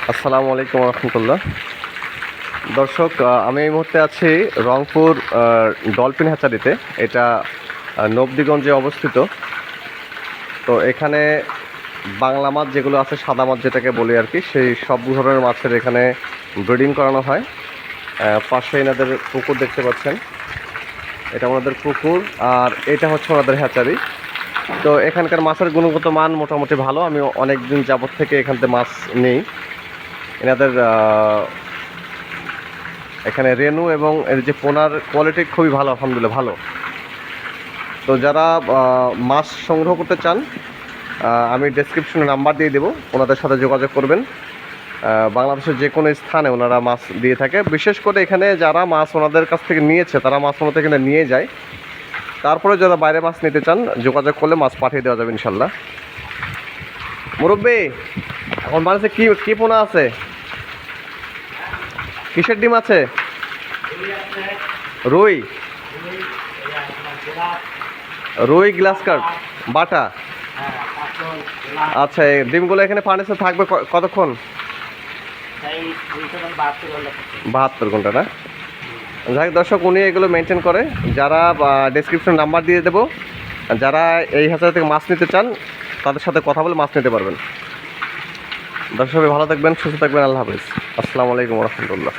আসসালামু আলাইকুম রহমতুল্লাহ। দর্শক, আমি এই মুহূর্তে আছি রংপুর ডলফিন হ্যাচারিতে। এটা নবদিগঞ্জে অবস্থিত। তো এখানে বাংলা মাছ যেগুলো আছে, সাদা মাছ যেটাকে বলি আর কি, সেই সব ধরনের মাছের এখানে ব্রিডিং করানো হয়। পাশে এনাদের পুকুর দেখতে পাচ্ছেন, এটা ওনাদের পুকুর, আর এটা হচ্ছে ওনাদের হ্যাচারি। তো এখানকার মাছের গুণগত মান মোটামুটি ভালো। আমি অনেক দিন যাবত থেকে এখান থেকে মাছ নেই। এনাদের এখানে রেনু এবং এর যে পোনার কোয়ালিটি খুবই ভালো, আলহামদুলিল্লাহ ভালো। তো যারা মাছ সংগ্রহ করতে চান, আমি ডেসক্রিপশনে নাম্বার দিয়ে দেবো, ওনাদের সাথে যোগাযোগ করবেন। বাংলাদেশের যে কোনো স্থানে ওনারা মাছ দিয়ে থাকে। বিশেষ করে এখানে যারা মাছ ওনাদের কাছ থেকে নিয়েছে, তারা মাছ ওনাদের এখানে নিয়ে যায়। তারপরে যারা বাইরে মাছ নিতে চান, যোগাযোগ করলে মাছ পাঠিয়ে দেওয়া যাবে ইনশাল্লাহ। মুরব্বী, এখন বাড়িতে কি কি পোনা আছে? কিসের ডিম আছে? রুই, রুই গ্লাস কার্প বাটা। আচ্ছা, এই ডিমগুলো এখানে ফার্নেসে থাকবে কতক্ষণ? 72 ঘন্টা না? যাই হোক দর্শক, উনি এগুলো মেনটেন করে। যারা ডেসক্রিপশন নাম্বার দিয়ে দেবো, যারা এই হাজার থেকে মাছ নিতে চান তাদের সাথে কথা বলে মাছ নিতে পারবেন। দর্শক ভালো থাকবেন, সুস্থ থাকবেন। আল্লাহ হাফিজ। আসসালামু আলাইকুম রহমতুল্লাহ।